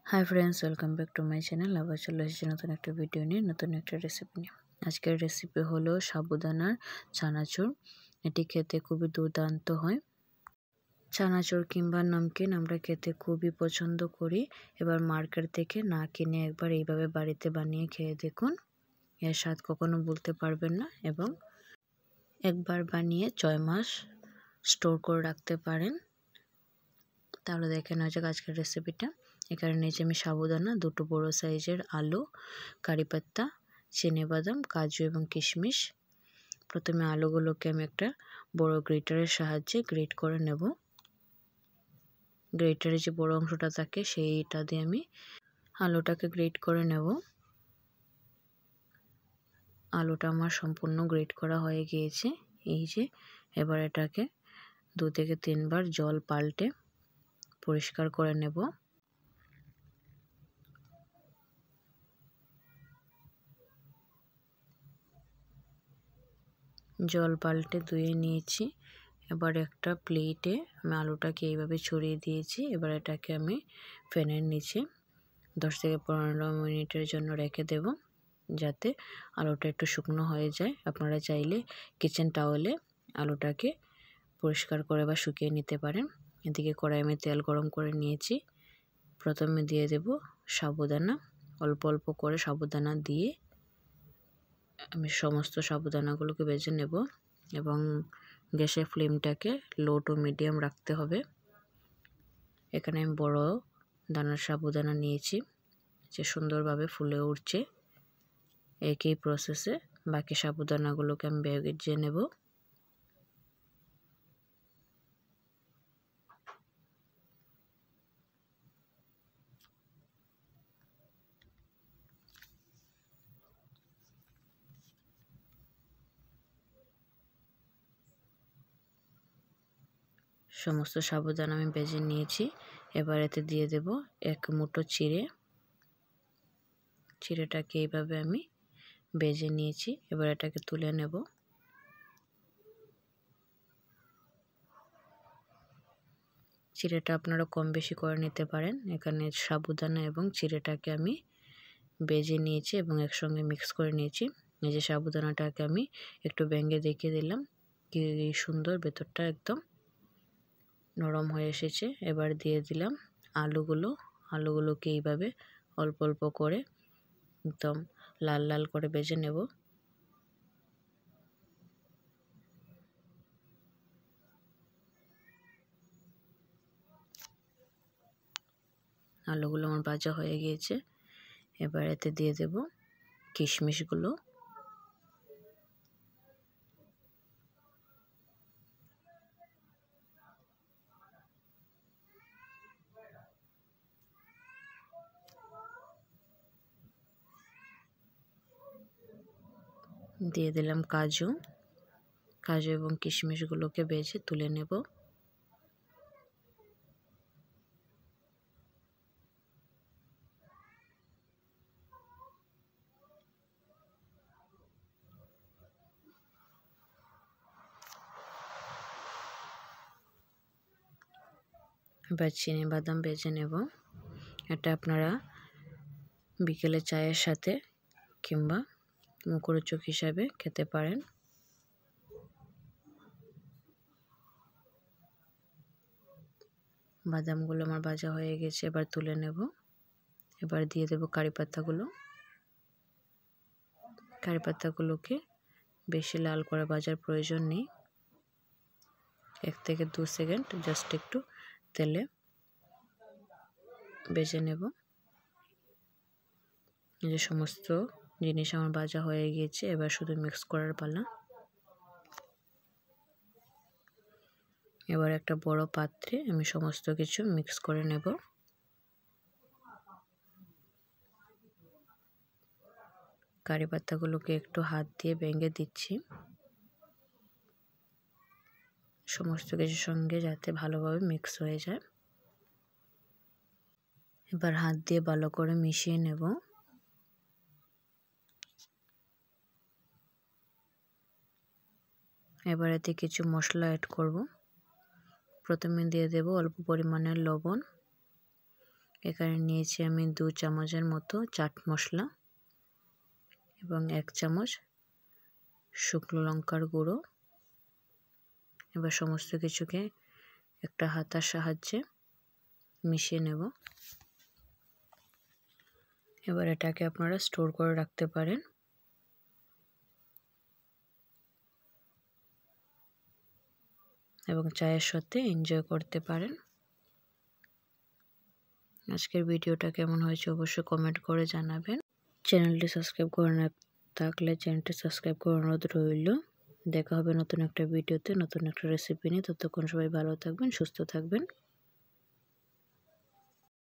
Hi friends, welcome back to my channel. आबार चले एसेছি নতুন একটা ভিডিও নিয়ে, নতুন একটা রেসিপি নিয়ে। আজকের রেসিপি হলো সাবুদানার চানাচুর। এটি খেতে খুবই দুর্দান্ত হয়। চানাচুর কিংবা নমকিন আমরা খেতে খুবই পছন্দ করি। এবার মার্কেট থেকে না কিনে একবার এইভাবে বাড়িতে বানিয়ে খেয়ে দেখুন। এর স্বাদ কখনো ভুলতে পারবেন না এবং একবার বানিয়ে 6 মাস স্টোর করে রাখতে পারেন। তাহলে দেখে নেওয়া যাক আজকের রেসিপিটা। এখানে নিয়েছি আমি সাবুদানা, দুটো বড় সাইজের আলু, কারি পাতা, চিনেবাদাম, কাজু এবং কিশমিশ। প্রথমে আলুগুলোকে আমি একটা বড় গ্রেটারের সাহায্যে গ্রেট করে নেব। গ্রেটারে যে বড় অংশটা থাকে সেইটা দিয়ে আমি আলুটাকে গ্রেট করে নেব। আলুটা আমার সম্পূর্ণ গ্রেট করা হয়ে গিয়েছে। এই যে এবার এটাকে 2 থেকে 3 বার জল পাল্টে পরিষ্কার করে নেব। জল পাল্টে ধুয়ে নিয়েছি। এবার একটা প্লেটে আমি আলুটাকে এইভাবে ছড়িয়ে দিয়েছি। এবার এটাকে আমি ফ্যানের নিচে 10 থেকে 15 মিনিটের জন্য রেখে দেব, যাতে আলুটা একটু শুকনো হয়ে যায়। আপনারা চাইলে কিচেন টাওয়েলে আলুটাকে পরিষ্কার করে বা শুকিয়ে নিতে পারেন। এদিকে কড়াই আমি তেল গরম করে নিয়েছি। প্রথমে দিয়ে দেব সাবুদানা। অল্প অল্প করে সাবুদানা দিয়ে আমি সমস্ত সাবুদানাগুলোকে ভেজে নেব এবং গ্যাসের ফ্লেমটাকে লো টু মিডিয়াম রাখতে হবে। এখানে আমি বড় দানার সাবুদানা নিয়েছি, যে সুন্দরভাবে ফুলে উঠছে। একই প্রসেসে বাকি সাবুদানাগুলোকে আমি ভেজে নেব। সমস্ত সাবুদানা আমি ভেজে নিয়েছি। এবার এতে দিয়ে দেব 1 মুঠো চিড়ে। চিড়েটাকে এইভাবে আমি ভেজে নিয়েছি। এবার এটাকে তুলে নেব। চিড়েটা আপনারা কম বেশি করে নিতে পারেন। এখানে সাবুদানা এবং চিড়েটাকে আমি ভেজে নিয়েছি এবং একসঙ্গে মিক্স করে নিয়েছি। এই যে সাবুদানাটাকে আমি একটু ভেঙে দেখিয়ে দিলাম, কি সুন্দর ভেতরটা একদম নরম হয়ে এসেছে। এবার দিয়ে দিলাম আলুগুলোকে এইভাবে অল্প অল্প করে একদম লাল লাল করে ভেজে নেব। আলুগুলো আমার ভাজা হয়ে গিয়েছে। এবার এতে দিয়ে দেব কিশমিশগুলো। দিয়ে দিলাম কাজু এবং কিশমিশগুলোকে ভেজে তুলে নেব। এবার চিনেবাদাম ভেজে নেব। এটা আপনারা বিকেলে চায়ের সাথে কিংবা মুখরোচক হিসাবে খেতে পারেন। বাদামগুলো আমার ভাজা হয়ে গেছে, এবার তুলে নেব। এবার দিয়ে দেব কারি পাতাগুলোকে বেশি লাল করে ভাজার প্রয়োজন নেই। 1 থেকে 2 সেকেন্ড জাস্ট একটু তেলে ভেজে নেব। এই যে সমস্ত জিনিস আমার ভাজা হয়ে গিয়েছে। এবার শুধু মিক্স করার পালা। এবার একটা বড় পাত্রে আমি সমস্ত কিছু মিক্স করে নেব। কারি পাতাগুলোকে একটু হাত দিয়ে ভেঙে দিচ্ছি সমস্ত কিছুর সঙ্গে, যাতে ভালোভাবে মিক্স হয়ে যায়। এবার হাত দিয়ে ভালো করে মিশিয়ে নেব। এবার এতে কিছু মশলা অ্যাড করব। প্রথমে দিয়ে দেব অল্প পরিমাণের লবণ, এখানে নিয়েছি আমি 2 চামচের মতো চাট মশলা এবং 1 চামচ শুকনো লঙ্কার গুঁড়ো। এবার সমস্ত কিছুকে একটা হাতার সাহায্যে মিশিয়ে নেব। এবার এটাকে আপনারা স্টোর করে রাখতে পারেন। এবং চায়ের সাথে এনজয় করতে পারেন। আজকের ভিডিওটা কেমন হয়েছে অবশ্যই কমেন্ট করে জানাবেন। চ্যানেলটি সাবস্ক্রাইব করে না থাকলে চ্যানেলটি সাবস্ক্রাইব করে অনুরোধ রইল। দেখা হবে নতুন একটা ভিডিওতে নতুন একটা রেসিপি নিয়ে। ততক্ষণ সবাই ভালো থাকবেন, সুস্থ থাকবেন।